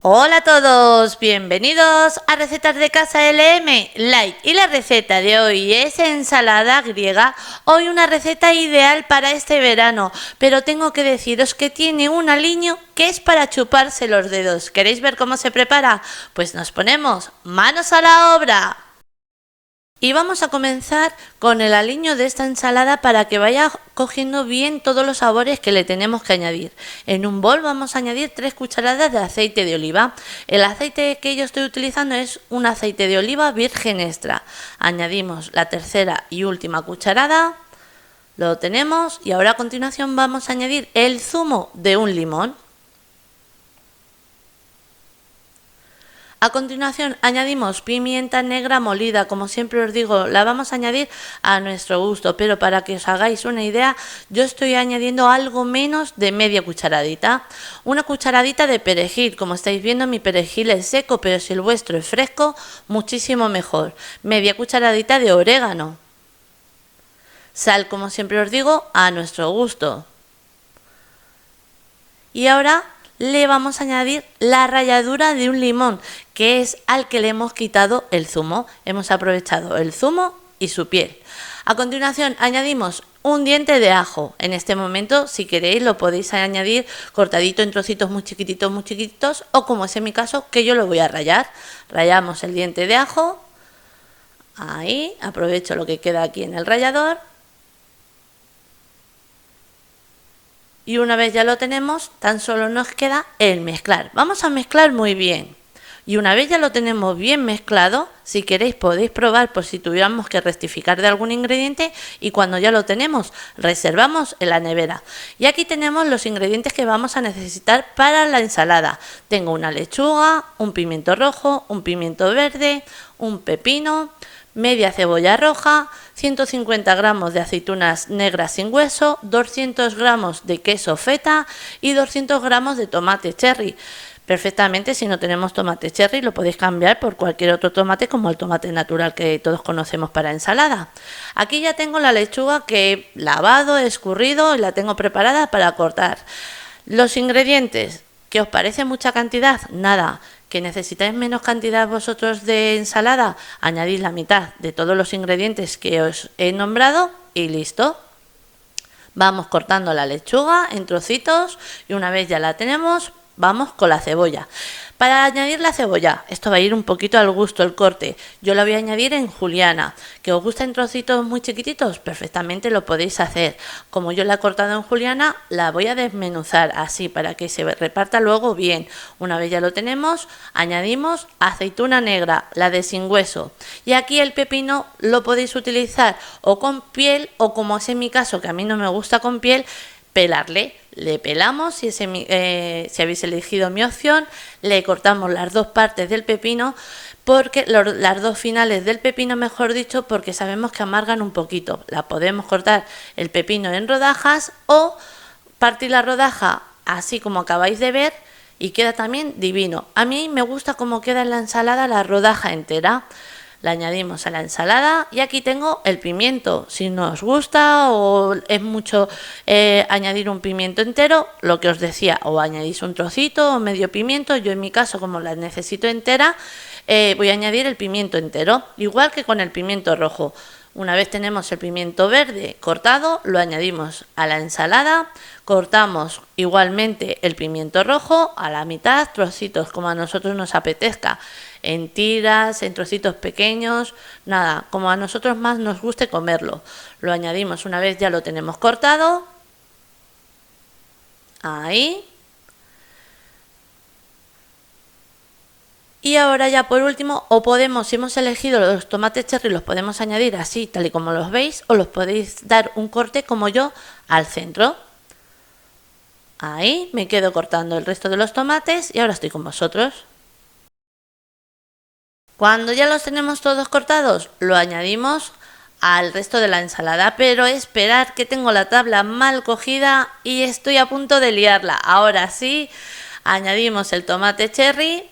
Hola a todos, bienvenidos a Recetas de Casa LM Light y la receta de hoy es ensalada griega. Hoy una receta ideal para este verano, pero tengo que deciros que tiene un aliño que es para chuparse los dedos. ¿Queréis ver cómo se prepara? Pues nos ponemos manos a la obra. Y vamos a comenzar con el aliño de esta ensalada para que vaya cogiendo bien todos los sabores que le tenemos que añadir. En un bol vamos a añadir 3 cucharadas de aceite de oliva. El aceite que yo estoy utilizando es un aceite de oliva virgen extra. Añadimos la tercera y última cucharada. Lo tenemos y ahora a continuación vamos a añadir el zumo de un limón. A continuación añadimos pimienta negra molida, como siempre os digo, la vamos a añadir a nuestro gusto, pero para que os hagáis una idea, yo estoy añadiendo algo menos de media cucharadita. Una cucharadita de perejil, como estáis viendo mi perejil es seco, pero si el vuestro es fresco, muchísimo mejor. Media cucharadita de orégano. Sal, como siempre os digo, a nuestro gusto. Y ahora le vamos a añadir la ralladura de un limón, que es al que le hemos quitado el zumo. Hemos aprovechado el zumo y su piel. A continuación añadimos un diente de ajo. En este momento, si queréis, lo podéis añadir cortadito en trocitos muy chiquititos, o como es en mi caso, que yo lo voy a rallar. Rallamos el diente de ajo. Ahí, aprovecho lo que queda aquí en el rallador. Y una vez ya lo tenemos, tan solo nos queda el mezclar. Vamos a mezclar muy bien. Y una vez ya lo tenemos bien mezclado, si queréis podéis probar por si tuviéramos que rectificar de algún ingrediente, y cuando ya lo tenemos, reservamos en la nevera. Y aquí tenemos los ingredientes que vamos a necesitar para la ensalada. Tengo una lechuga, un pimiento rojo, un pimiento verde, un pepino, media cebolla roja, 150 gramos de aceitunas negras sin hueso, 200 gramos de queso feta y 200 gramos de tomate cherry. Perfectamente, si no tenemos tomate cherry, lo podéis cambiar por cualquier otro tomate, como el tomate natural que todos conocemos para ensalada. Aquí ya tengo la lechuga que he lavado, escurrido y la tengo preparada para cortar. Los ingredientes, ¿qué os parece mucha cantidad? Nada. ¿Que necesitáis menos cantidad vosotros de ensalada? Añadid la mitad de todos los ingredientes que os he nombrado y listo. Vamos cortando la lechuga en trocitos y una vez ya la tenemos, vamos con la cebolla. Para añadir la cebolla, esto va a ir un poquito al gusto el corte. Yo la voy a añadir en juliana. ¿Que os gusta en trocitos muy chiquititos? Perfectamente lo podéis hacer. Como yo la he cortado en juliana, la voy a desmenuzar así para que se reparta luego bien. Una vez ya lo tenemos, añadimos aceituna negra, la de sin hueso. Y aquí el pepino lo podéis utilizar o con piel, o como es en mi caso, que a mí no me gusta con piel, pelarle. Le pelamos, si habéis elegido mi opción, le cortamos las dos partes del pepino, porque las dos finales del pepino, mejor dicho, porque sabemos que amargan un poquito. La podemos cortar el pepino en rodajas o partir la rodaja así como acabáis de ver y queda también divino. A mí me gusta como queda en la ensalada la rodaja entera. La añadimos a la ensalada y aquí tengo el pimiento. Si no os gusta o es mucho añadir un pimiento entero, lo que os decía, o añadís un trocito o medio pimiento. Yo en mi caso, como la necesito entera, voy a añadir el pimiento entero, igual que con el pimiento rojo. Una vez tenemos el pimiento verde cortado, lo añadimos a la ensalada, cortamos igualmente el pimiento rojo a la mitad, trocitos como a nosotros nos apetezca, en tiras, en trocitos pequeños, nada, como a nosotros más nos guste comerlo. Lo añadimos una vez ya lo tenemos cortado, ahí. Y ahora ya por último, o podemos, si hemos elegido los tomates cherry, los podemos añadir así, tal y como los veis, o los podéis dar un corte como yo al centro. Ahí me quedo cortando el resto de los tomates y ahora estoy con vosotros. Cuando ya los tenemos todos cortados, lo añadimos al resto de la ensalada, pero esperad que tengo la tabla mal cogida y estoy a punto de liarla. Ahora sí, añadimos el tomate cherry.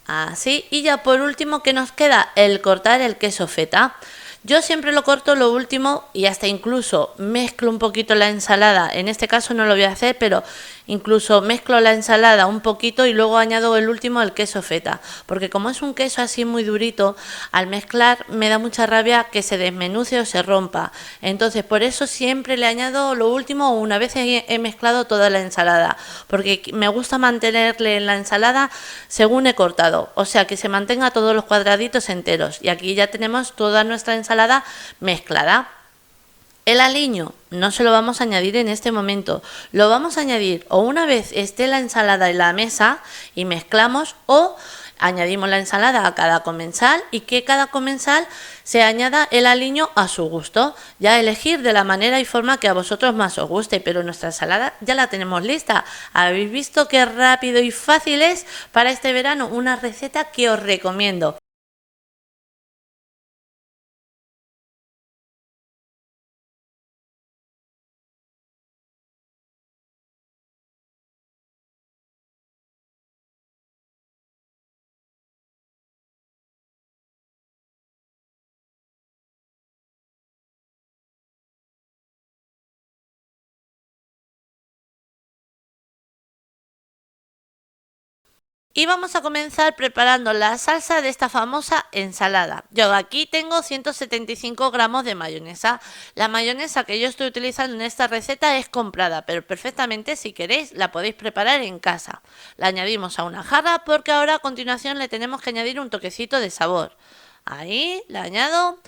Así, y ya por último que nos queda el cortar el queso feta. Yo siempre lo corto lo último y hasta incluso mezclo un poquito la ensalada. En este caso no lo voy a hacer, pero Incluso mezclo la ensalada un poquito y luego añado el último, el queso feta, porque como es un queso así muy durito, al mezclar me da mucha rabia que se desmenuce o se rompa. Entonces por eso siempre le añado lo último una vez he mezclado toda la ensalada, porque me gusta mantenerle en la ensalada según he cortado, o sea que se mantenga todos los cuadraditos enteros. Y aquí ya tenemos toda nuestra ensalada mezclada. El aliño no se lo vamos a añadir en este momento, lo vamos a añadir o una vez esté la ensalada en la mesa y mezclamos, o añadimos la ensalada a cada comensal y que cada comensal se añada el aliño a su gusto. Ya elegir de la manera y forma que a vosotros más os guste, pero nuestra ensalada ya la tenemos lista. Habéis visto qué rápido y fácil es para este verano, una receta que os recomiendo. Y vamos a comenzar preparando la salsa de esta famosa ensalada. Yo aquí tengo 175 gramos de mayonesa. La mayonesa que yo estoy utilizando en esta receta es comprada, pero perfectamente si queréis la podéis preparar en casa. La añadimos a una jarra porque ahora a continuación le tenemos que añadir un toquecito de sabor. Ahí la añado.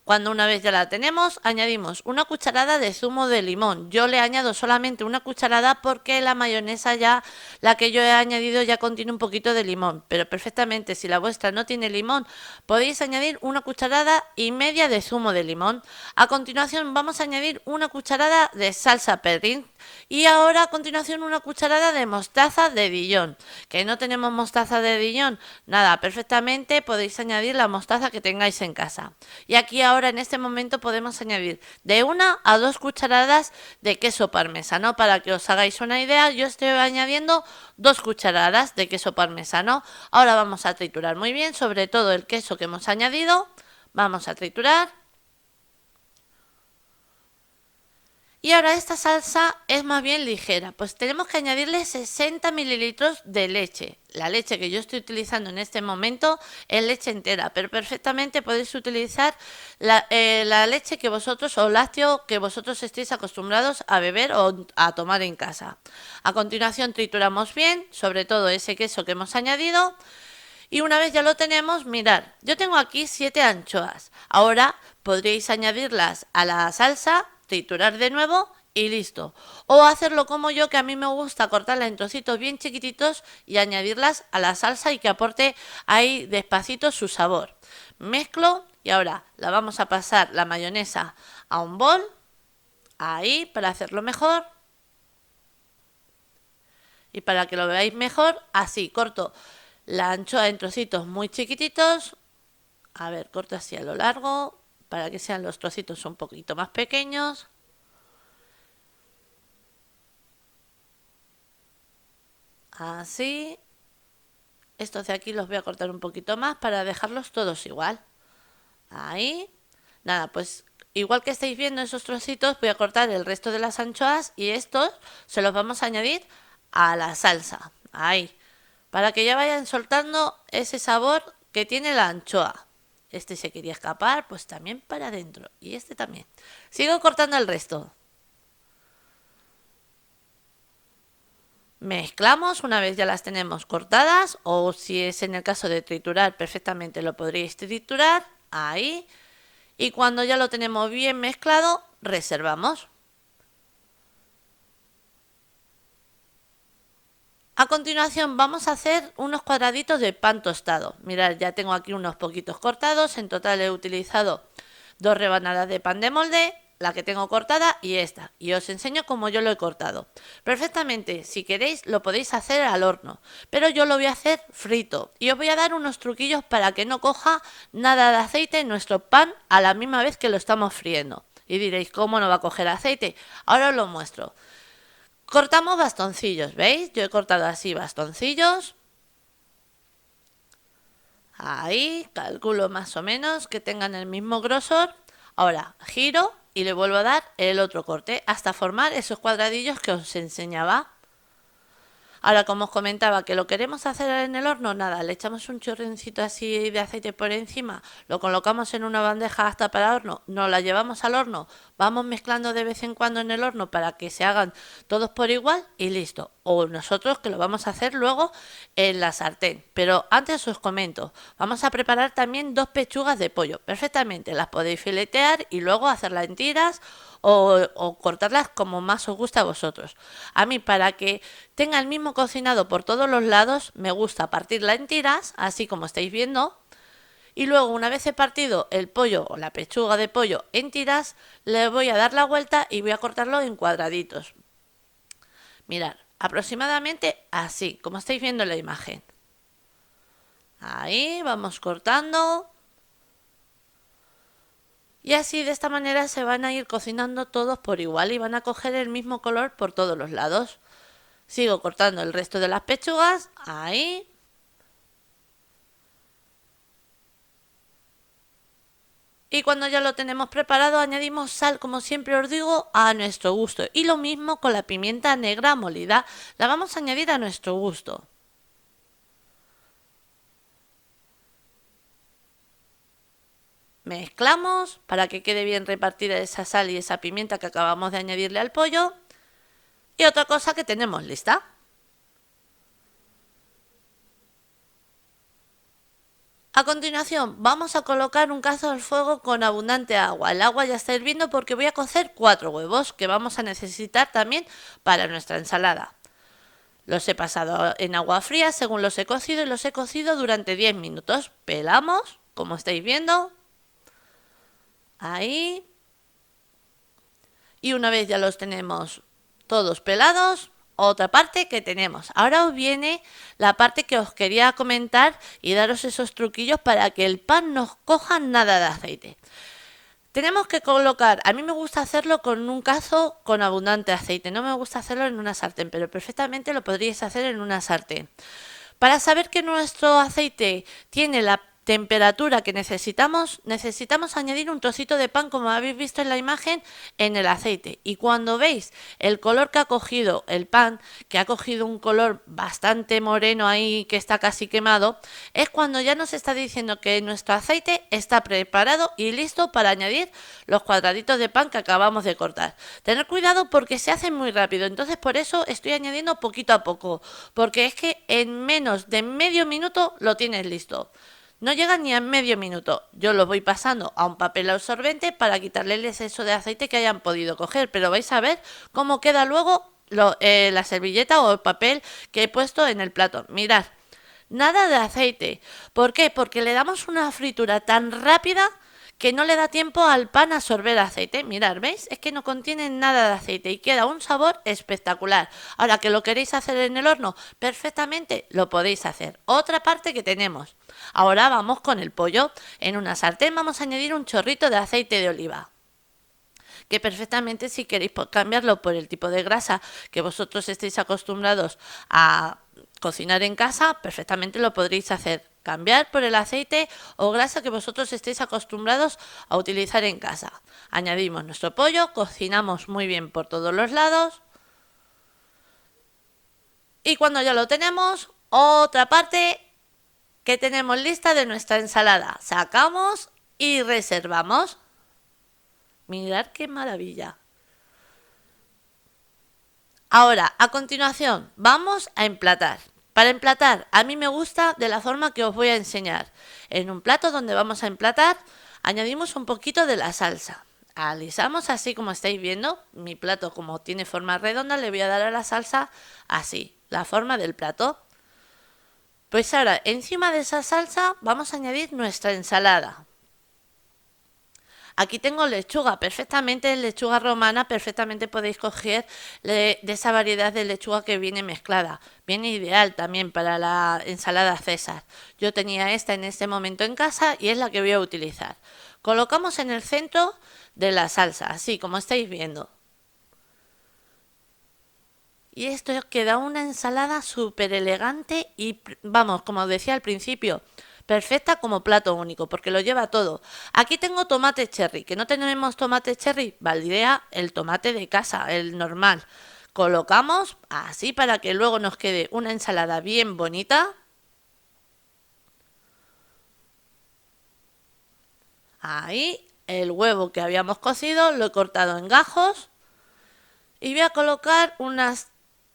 Cuando una vez ya la tenemos, añadimos una cucharada de zumo de limón. Yo le añado solamente una cucharada porque la mayonesa ya, la que yo he añadido ya contiene un poquito de limón. Pero perfectamente, si la vuestra no tiene limón, podéis añadir una cucharada y media de zumo de limón. A continuación vamos a añadir una cucharada de salsa Perrin. Y ahora a continuación una cucharada de mostaza de Dijon. ¿Que no tenemos mostaza de Dijon? Nada, perfectamente podéis añadir la mostaza que tengáis en casa. Y aquí ahora en este momento podemos añadir de 1 a 2 cucharadas de queso parmesano. Para que os hagáis una idea, yo estoy añadiendo 2 cucharadas de queso parmesano. Ahora vamos a triturar muy bien, sobre todo el queso que hemos añadido. Vamos a triturar. Y ahora esta salsa es más bien ligera, pues tenemos que añadirle 60 mililitros de leche. La leche que yo estoy utilizando en este momento es leche entera, pero perfectamente podéis utilizar la leche que vosotros o lácteo que vosotros estéis acostumbrados a beber o a tomar en casa. A continuación trituramos bien, sobre todo ese queso que hemos añadido. Y una vez ya lo tenemos, mirad, yo tengo aquí 7 anchoas. Ahora podréis añadirlas a la salsa, triturar de nuevo y listo. O hacerlo como yo, que a mí me gusta cortarla en trocitos bien chiquititos y añadirlas a la salsa y que aporte ahí despacito su sabor. Mezclo y ahora la vamos a pasar la mayonesa a un bol, ahí para hacerlo mejor. Y para que lo veáis mejor, así corto la anchoa en trocitos muy chiquititos. A ver, corto así a lo largo para que sean los trocitos un poquito más pequeños. Así. Estos de aquí los voy a cortar un poquito más para dejarlos todos igual. Ahí. Nada, pues igual que estáis viendo esos trocitos, voy a cortar el resto de las anchoas y estos se los vamos a añadir a la salsa. Ahí. Para que ya vayan soltando ese sabor que tiene la anchoa. Este se quería escapar, pues también para adentro. Y este también. Sigo cortando el resto. Mezclamos una vez ya las tenemos cortadas, o si es en el caso de triturar, perfectamente lo podríais triturar. Ahí. Y cuando ya lo tenemos bien mezclado, reservamos. A continuación vamos a hacer unos cuadraditos de pan tostado. Mirad, ya tengo aquí unos poquitos cortados. En total he utilizado 2 rebanadas de pan de molde, la que tengo cortada y esta. Y os enseño cómo yo lo he cortado. Perfectamente, si queréis lo podéis hacer al horno, pero yo lo voy a hacer frito. Y os voy a dar unos truquillos para que no coja nada de aceite en nuestro pan a la misma vez que lo estamos friendo. Y diréis, ¿cómo no va a coger aceite? Ahora os lo muestro. Cortamos bastoncillos, ¿veis? Yo he cortado así bastoncillos. Ahí, calculo más o menos que tengan el mismo grosor. Ahora giro y le vuelvo a dar el otro corte hasta formar esos cuadradillos que os enseñaba. Ahora, como os comentaba, que lo queremos hacer en el horno, nada, le echamos un chorrencito así de aceite por encima, lo colocamos en una bandeja hasta para horno, nos la llevamos al horno, vamos mezclando de vez en cuando en el horno para que se hagan todos por igual y listo. O nosotros que lo vamos a hacer luego en la sartén. Pero antes os comento, vamos a preparar también 2 pechugas de pollo. Perfectamente, las podéis filetear y luego hacerlas en tiras o cortarlas como más os gusta a vosotros. A mí, para que tenga el mismo cocinado por todos los lados, me gusta partirla en tiras, así como estáis viendo. Y luego, una vez he partido el pollo o la pechuga de pollo en tiras, le voy a dar la vuelta y voy a cortarlo en cuadraditos. Mirad, aproximadamente así, como estáis viendo en la imagen. Ahí vamos cortando. Y así de esta manera se van a ir cocinando todos por igual y van a coger el mismo color por todos los lados. Sigo cortando el resto de las pechugas. Ahí. Y cuando ya lo tenemos preparado, añadimos sal, como siempre os digo, a nuestro gusto. Y lo mismo con la pimienta negra molida, la vamos a añadir a nuestro gusto. Mezclamos para que quede bien repartida esa sal y esa pimienta que acabamos de añadirle al pollo. Y otra cosa que tenemos lista. A continuación vamos a colocar un cazo al fuego con abundante agua. El agua ya está hirviendo porque voy a cocer 4 huevos que vamos a necesitar también para nuestra ensalada. Los he pasado en agua fría según los he cocido y los he cocido durante 10 minutos. Pelamos, como estáis viendo. Ahí. Y una vez ya los tenemos todos pelados, otra parte que tenemos. Ahora os viene la parte que os quería comentar y daros esos truquillos para que el pan no coja nada de aceite. Tenemos que colocar, a mí me gusta hacerlo con un cazo con abundante aceite, no me gusta hacerlo en una sartén, pero perfectamente lo podríais hacer en una sartén. Para saber que nuestro aceite tiene la temperatura que necesitamos añadir un trocito de pan, como habéis visto en la imagen, en el aceite. Y cuando veis el color que ha cogido el pan, que ha cogido un color bastante moreno ahí, que está casi quemado, es cuando ya nos está diciendo que nuestro aceite está preparado y listo para añadir los cuadraditos de pan que acabamos de cortar. Tener cuidado porque se hace muy rápido, entonces por eso estoy añadiendo poquito a poco, porque es que en menos de medio minuto lo tienes listo. No llega ni a medio minuto. Yo lo voy pasando a un papel absorbente para quitarle el exceso de aceite que hayan podido coger. Pero vais a ver cómo queda luego la servilleta o el papel que he puesto en el plato. Mirad, nada de aceite. ¿Por qué? Porque le damos una fritura tan rápida que no le da tiempo al pan a absorber aceite. Mirad, ¿veis? Es que no contiene nada de aceite y queda un sabor espectacular. Ahora que lo queréis hacer en el horno, perfectamente lo podéis hacer. Otra parte que tenemos. Ahora vamos con el pollo. En una sartén vamos a añadir un chorrito de aceite de oliva, que perfectamente, si queréis cambiarlo por el tipo de grasa que vosotros estéis acostumbrados a cocinar en casa, perfectamente lo podréis hacer. Cambiar por el aceite o grasa que vosotros estéis acostumbrados a utilizar en casa. Añadimos nuestro pollo, cocinamos muy bien por todos los lados. Y cuando ya lo tenemos, otra parte que tenemos lista de nuestra ensalada. Sacamos y reservamos. Mirad qué maravilla. Ahora, a continuación, vamos a emplatar. Para emplatar, a mí me gusta de la forma que os voy a enseñar. En un plato donde vamos a emplatar, añadimos un poquito de la salsa. Alisamos así como estáis viendo. Mi plato, como tiene forma redonda, le voy a dar a la salsa así, la forma del plato. Pues ahora, encima de esa salsa, vamos a añadir nuestra ensalada. Aquí tengo lechuga, perfectamente lechuga romana, perfectamente podéis coger de esa variedad de lechuga que viene mezclada. Viene ideal también para la ensalada César. Yo tenía esta en este momento en casa y es la que voy a utilizar. Colocamos en el centro de la salsa, así como estáis viendo. Y esto queda una ensalada súper elegante y, vamos, como decía al principio, perfecta como plato único, porque lo lleva todo. Aquí tengo tomate cherry, que no tenemos tomate cherry, valdría el tomate de casa, el normal. colocamos así para que luego nos quede una ensalada bien bonita. Ahí, el huevo que habíamos cocido lo he cortado en gajos y voy a colocar unos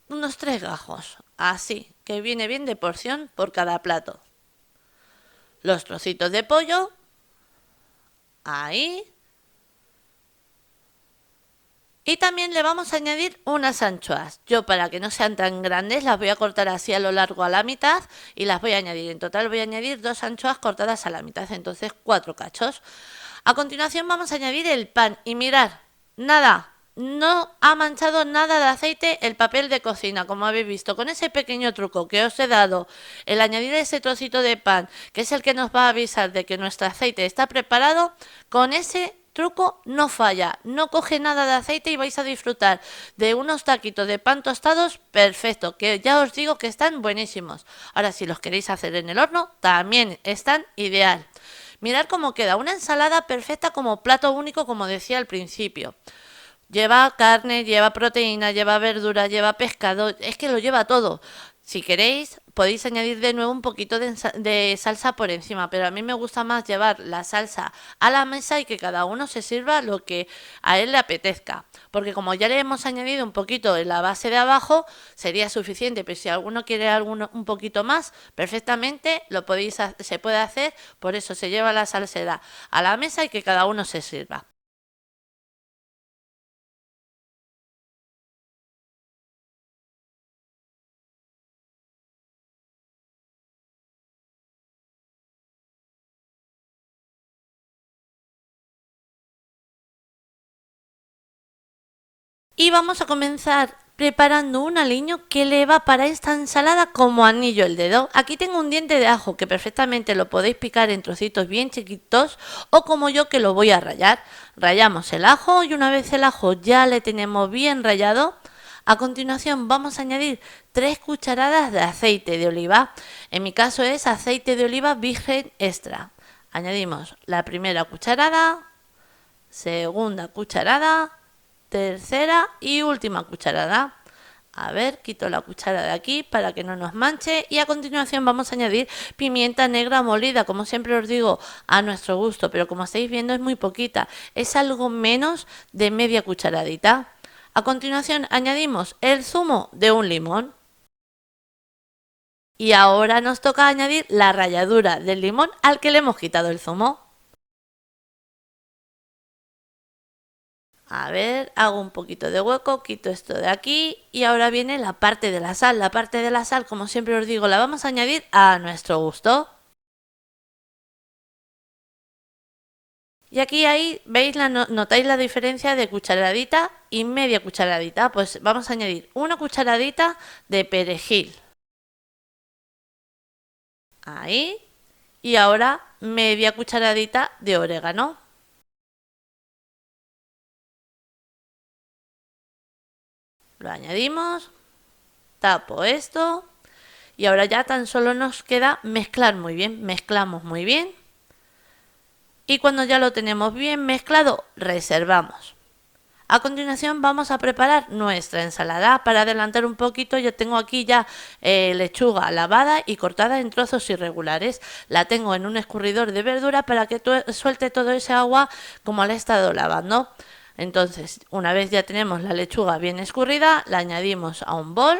3 gajos, así, que viene bien de porción por cada plato. Los trocitos de pollo, ahí. Y también le vamos a añadir unas anchoas. Yo, para que no sean tan grandes, las voy a cortar así a lo largo a la mitad y las voy a añadir. En total voy a añadir 2 anchoas cortadas a la mitad, entonces 4 cachos. A continuación vamos a añadir el pan y mirad, nada, no ha manchado nada de aceite el papel de cocina, como habéis visto. Con ese pequeño truco que os he dado, el añadir ese trocito de pan, que es el que nos va a avisar de que nuestro aceite está preparado, con ese truco no falla, no coge nada de aceite y vais a disfrutar de unos taquitos de pan tostados perfecto, que ya os digo que están buenísimos. Ahora, si los queréis hacer en el horno, también están ideal. Mirad cómo queda, una ensalada perfecta como plato único, como decía al principio. Lleva carne, lleva proteína, lleva verdura, lleva pescado, es que lo lleva todo. Si queréis, podéis añadir de nuevo un poquito de salsa por encima, pero a mí me gusta más llevar la salsa a la mesa y que cada uno se sirva lo que a él le apetezca. Porque como ya le hemos añadido un poquito en la base de abajo, sería suficiente, pero si alguno quiere un poquito más, perfectamente se puede hacer, por eso se lleva la salsera a la mesa y que cada uno se sirva. Y vamos a comenzar preparando un aliño que le va para esta ensalada como anillo el dedo. Aquí tengo un diente de ajo que perfectamente lo podéis picar en trocitos bien chiquitos o como yo, que lo voy a rallar. Rallamos el ajo y una vez el ajo ya le tenemos bien rallado, a continuación vamos a añadir 3 cucharadas de aceite de oliva. En mi caso es aceite de oliva virgen extra. Añadimos la primera cucharada, segunda cucharada, tercera y última cucharada. A ver, quito la cuchara de aquí para que no nos manche y a continuación vamos a añadir pimienta negra molida, como siempre os digo, a nuestro gusto, pero como estáis viendo es muy poquita, es algo menos de media cucharadita. A continuación añadimos el zumo de un limón y ahora nos toca añadir la ralladura del limón al que le hemos quitado el zumo. A ver, hago un poquito de hueco, quito esto de aquí y ahora viene la parte de la sal. La parte de la sal, como siempre os digo, la vamos a añadir a nuestro gusto. Y aquí ahí veis, notáis la diferencia de cucharadita y media cucharadita. Pues vamos a añadir una cucharadita de perejil. Ahí. Y ahora media cucharadita de orégano. Lo añadimos, tapo esto y ahora ya tan solo nos queda mezclar muy bien. Mezclamos muy bien y cuando ya lo tenemos bien mezclado, reservamos. A continuación vamos a preparar nuestra ensalada. Para adelantar un poquito, yo tengo aquí ya lechuga lavada y cortada en trozos irregulares. La tengo en un escurridor de verdura para que suelte todo ese agua como la he estado lavando. Entonces, una vez ya tenemos la lechuga bien escurrida, la añadimos a un bol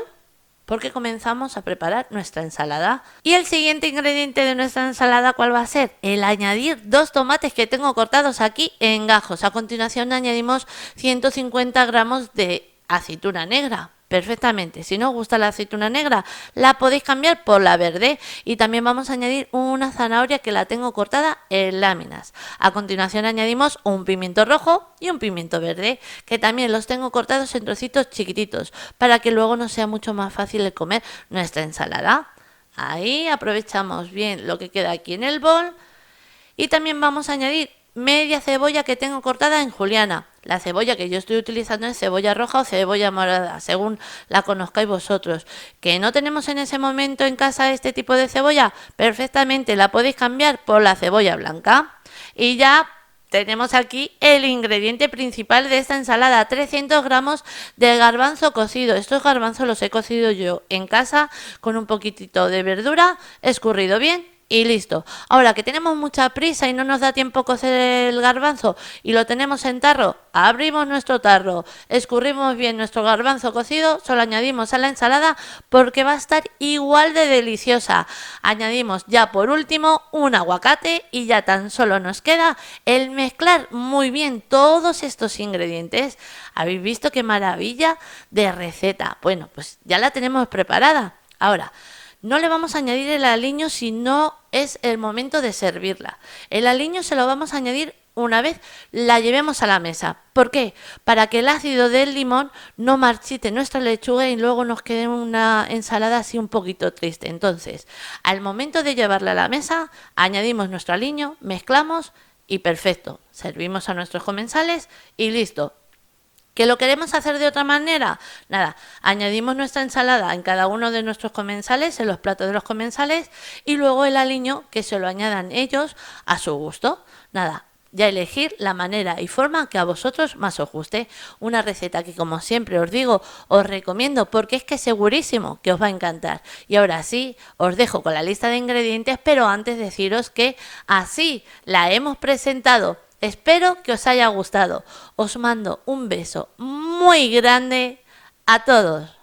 porque comenzamos a preparar nuestra ensalada. Y el siguiente ingrediente de nuestra ensalada, ¿cuál va a ser? El añadir 2 tomates que tengo cortados aquí en gajos. A continuación añadimos 150 gramos de aceituna negra. Perfectamente, si no os gusta la aceituna negra, la podéis cambiar por la verde. Y también vamos a añadir una zanahoria que la tengo cortada en láminas. A continuación añadimos un pimiento rojo y un pimiento verde, que también los tengo cortados en trocitos chiquititos, para que luego nos sea mucho más fácil de comer nuestra ensalada. Ahí aprovechamos bien lo que queda aquí en el bol. Y también vamos a añadir media cebolla que tengo cortada en juliana. La cebolla que yo estoy utilizando es cebolla roja o cebolla morada, según la conozcáis vosotros. ¿Que no tenemos en ese momento en casa este tipo de cebolla? Perfectamente la podéis cambiar por la cebolla blanca. Y ya tenemos aquí el ingrediente principal de esta ensalada, 300 gramos de garbanzo cocido. Estos garbanzos los he cocido yo en casa con un poquitito de verdura, escurrido bien y listo. Ahora que tenemos mucha prisa y no nos da tiempo cocer el garbanzo y lo tenemos en tarro, abrimos nuestro tarro, escurrimos bien nuestro garbanzo cocido, solo añadimos a la ensalada porque va a estar igual de deliciosa. Añadimos ya por último un aguacate y ya tan solo nos queda el mezclar muy bien todos estos ingredientes. ¿Habéis visto qué maravilla de receta? Bueno, pues ya la tenemos preparada. Ahora, no le vamos a añadir el aliño si no es el momento de servirla. El aliño se lo vamos a añadir una vez la llevemos a la mesa. ¿Por qué? Para que el ácido del limón no marchite nuestra lechuga y luego nos quede una ensalada así un poquito triste. Entonces, al momento de llevarla a la mesa, añadimos nuestro aliño, mezclamos y perfecto. Servimos a nuestros comensales y listo. ¿Que lo queremos hacer de otra manera? Nada, añadimos nuestra ensalada en cada uno de nuestros comensales, en los platos de los comensales, y luego el aliño que se lo añadan ellos a su gusto. Nada, ya elegir la manera y forma que a vosotros más os guste. Una receta que, como siempre os digo, os recomiendo porque es que segurísimo que os va a encantar. Y ahora sí, os dejo con la lista de ingredientes, pero antes deciros que así la hemos presentado. Espero que os haya gustado. Os mando un beso muy grande a todos.